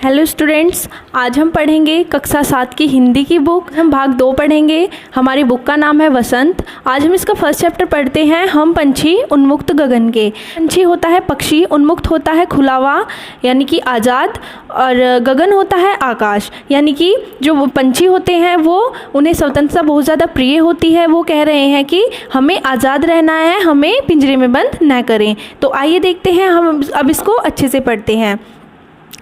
Hello students, आज हम पढ़ेंगे कक्षा 7 की हिंदी की बुक। हम भाग 2 पढ़ेंगे। हमारी बुक का नाम है वसंत। आज हम इसका फर्स्ट चैप्टर पढ़ते हैं। हम पंछी उन्मुक्त गगन के। पंछी होता है पक्षी, उन्मुक्त होता है खुला हुआ यानी कि आज़ाद, और गगन होता है आकाश यानी कि जो पंछी होते हैं वो उन्हें स्वतंत्रता बहुत ज़्यादा प्रिय होती है। वो कह रहे हैं कि हमें आज़ाद रहना है, हमें पिंजरे में बंद न करें। तो आइए देखते हैं, हम अब इसको अच्छे से पढ़ते हैं।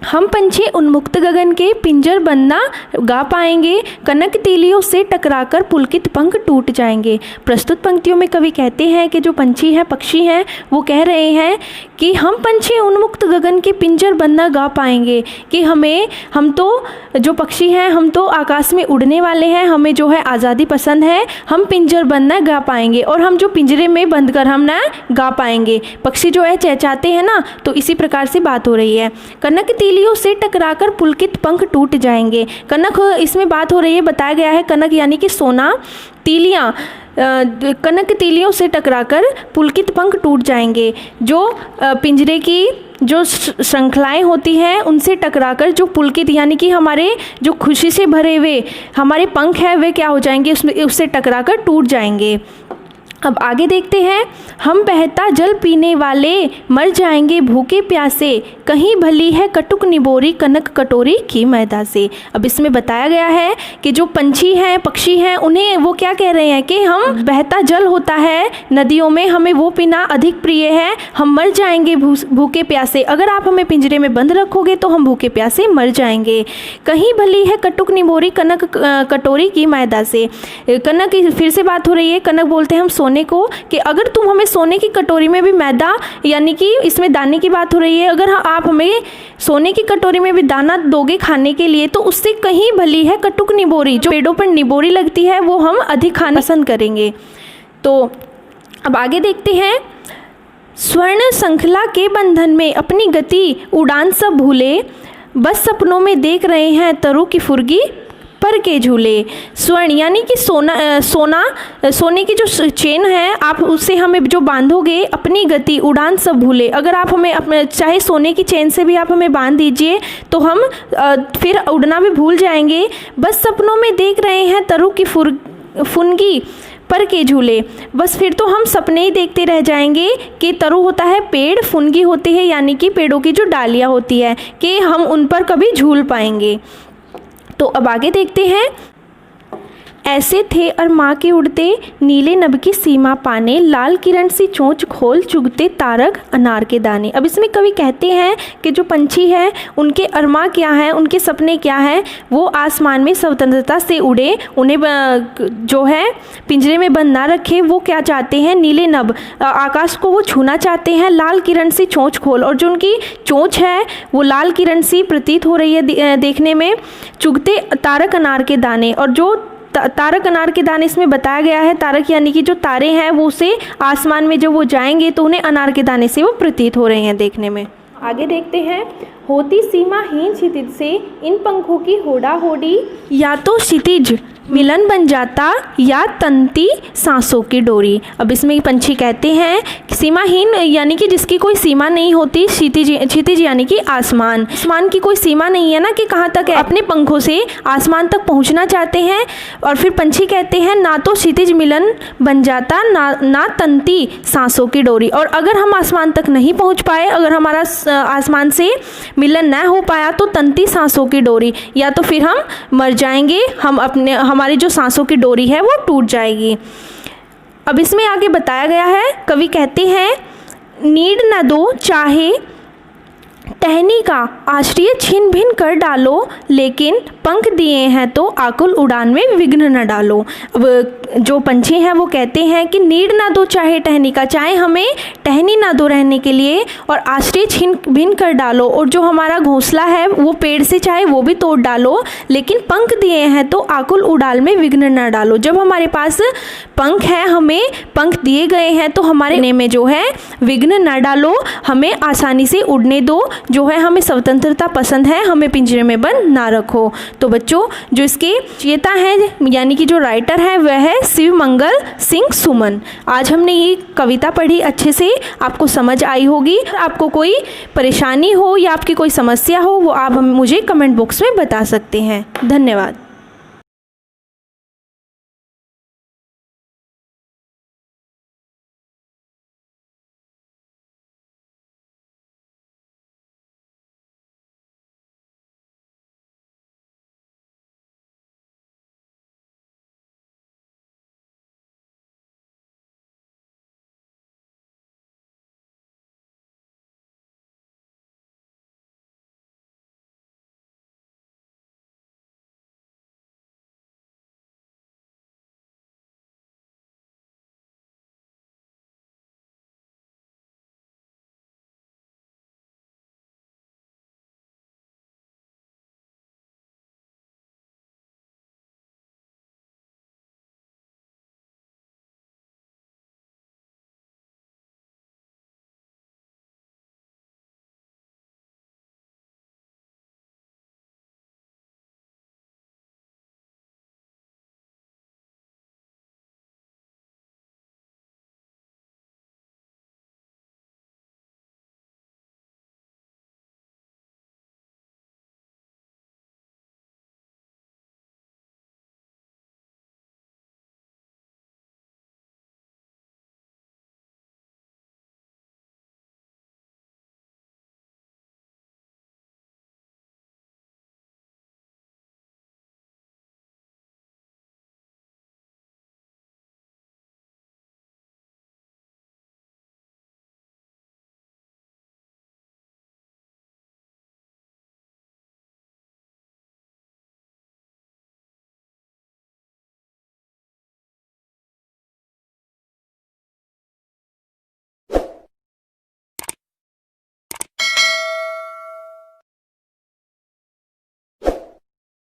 हम पंछी उन्मुक्त गगन के पिंजर बंद ना गा पाएंगे, कनक तीलियों से टकराकर पुलकित पंख टूट जाएंगे। प्रस्तुत पंक्तियों में कवि कहते हैं कि जो पंछी हैं, पक्षी हैं, वो कह रहे हैं कि हम पंछी उन्मुक्त गगन के पिंजर बंद ना गा पाएंगे, कि हम तो जो पक्षी हैं, हम तो आकाश में उड़ने वाले हैं, हमें जो है आज़ादी पसंद है, हम पिंजर बंद ना गा पाएंगे और हम जो पिंजरे में बंद कर हम ना गा पाएंगे। पक्षी जो है चहचहाते हैं ना, तो इसी प्रकार से बात हो रही है। कनक तीलियों से टकराकर पुलकित पंख टूट जाएंगे। कनक, इसमें बात हो रही है, बताया गया है कनक यानी कि सोना, तीलियाँ, कनक तीलियों से टकराकर पुलकित पंख टूट जाएंगे। जो पिंजरे की जो श्रृंखलाएं होती हैं उनसे टकराकर जो पुलकित यानी कि हमारे जो खुशी से भरे हुए हमारे पंख हैं वे क्या हो जाएंगे, उससे टकराकर टूट जाएंगे। अब आगे देखते हैं। हम बहता जल पीने वाले मर जाएंगे भूखे प्यासे, कहीं भली है कटुक निबोरी कनक कटोरी की मैदा से। अब इसमें बताया गया है कि जो पंछी हैं, पक्षी हैं, उन्हें वो क्या कह रहे हैं कि हम बहता जल होता है नदियों में, हमें वो पीना अधिक प्रिय है, हम मर जाएंगे भूखे प्यासे। अगर आप हमें पिंजरे में बंद रखोगे तो हम भूखे प्यासे मर जाएंगे। कहीं भली है कटुक निबोरी कनक कटोरी की मैदा से। कनक, फिर से बात हो रही है, कनक बोलते हैं हम सोने को कि अगर तुम हमें सोने की कटोरी में भी मैदा यानी कि इसमें दाने की बात हो रही है, अगर आप हमें सोने की कटोरी में भी दाना दोगे खाने के लिए तो उससे कहीं भली है कटुक निबोरी, जो पेड़ों पर निबोरी लगती है वो हम अधिक खाना पसंद करेंगे। तो अब आगे देखते हैं। स्वर्ण श्रृंखला के बंधन में अपनी गति उड़ान सब भूले, बस सपनों में देख रहे हैं तरु की फुर्गी पर के झूले। स्वर्ण यानी कि सोने की जो चेन है, आप उससे हमें जो बांधोगे, अपनी गति उड़ान सब भूले। अगर आप हमें अपने चाहे सोने की चेन से भी आप हमें बांध दीजिए तो हम फिर उड़ना भी भूल जाएंगे। बस सपनों में देख रहे हैं तरु की फुनगी पर के झूले। बस फिर तो हम सपने ही देखते रह जाएंगे कि तरु होता है पेड़, फुनगी होती है यानी कि पेड़ों की जो डालियाँ होती है, कि हम उन पर कभी झूल पाएंगे। तो अब आगे देखते हैं। ऐसे थे अरमा के उड़ते नीले नभ की सीमा पाने, लाल किरण सी चोंच खोल चुगते तारक अनार के दाने। अब इसमें कवि कहते हैं कि जो पंछी हैं उनके अरमा क्या हैं, उनके सपने क्या हैं, वो आसमान में स्वतंत्रता से उड़े, उन्हें जो है पिंजरे में बंद ना रखे। वो क्या चाहते हैं, नीले नभ, आकाश को वो छूना चाहते हैं, लाल किरण सी चोंच खोल, और जो उनकी चोंच है वो लाल किरण सी प्रतीत हो रही है देखने में, चुगते तारक अनार के दाने। और जो तारक अनार के दाने इसमें बताया गया है, तारक यानी कि जो तारे हैं वो उसे आसमान में जब वो जाएंगे तो उन्हें अनार के दाने से वो प्रतीत हो रहे हैं देखने में। आगे देखते हैं। होती सीमाहीन क्षितिज से इन पंखों की होड़ा होड़ी, या तो क्षितिज मिलन बन जाता या तंती सांसों की डोरी। अब इसमें पंछी कहते हैं सीमाहीन यानी कि जिसकी कोई सीमा नहीं होती, क्षितिज यानी कि आसमान की कोई सीमा नहीं है ना कि कहाँ तक है, अपने पंखों से आसमान तक पहुँचना चाहते हैं। और फिर पंछी कहते हैं ना तो क्षितिज मिलन बन जाता ना तंती सांसों की डोरी। और अगर हम आसमान तक नहीं पहुँच पाए, अगर हमारा आसमान से मिलन न हो पाया तो तंती सांसों की डोरी, या तो फिर हम मर जाएंगे, हमारी जो सांसों की डोरी है वो टूट जाएगी। अब इसमें आगे बताया गया है, कवि कहते हैं नीड न दो चाहे टहनी का आश्रय छिन भिन कर डालो, लेकिन पंख दिए हैं तो आकुल उड़ान में विघ्न न डालो। अब जो पंछी हैं वो कहते हैं कि नीड ना दो चाहे टहनी का, चाहे हमें टहनी ना दो रहने के लिए, और आश्रय छिन भिन कर डालो, और जो हमारा घोंसला है वो पेड़ से चाहे वो भी तोड़ डालो, लेकिन पंख दिए हैं तो आकुल उड़ान में विघ्न न डालो। जब हमारे पास पंख है, हमें पंख दिए गए हैं तो हमारे में जो है विघ्न न डालो, हमें आसानी से उड़ने दो, जो है हमें स्वतंत्रता पसंद है, हमें पिंजरे में बंद ना रखो। तो बच्चों जो इसके रचयिता हैं यानी कि जो राइटर है वह है शिवमंगल सिंह सुमन। आज हमने ये कविता पढ़ी, अच्छे से आपको समझ आई होगी। आपको कोई परेशानी हो या आपकी कोई समस्या हो वो आप मुझे कमेंट बॉक्स में बता सकते हैं। धन्यवाद।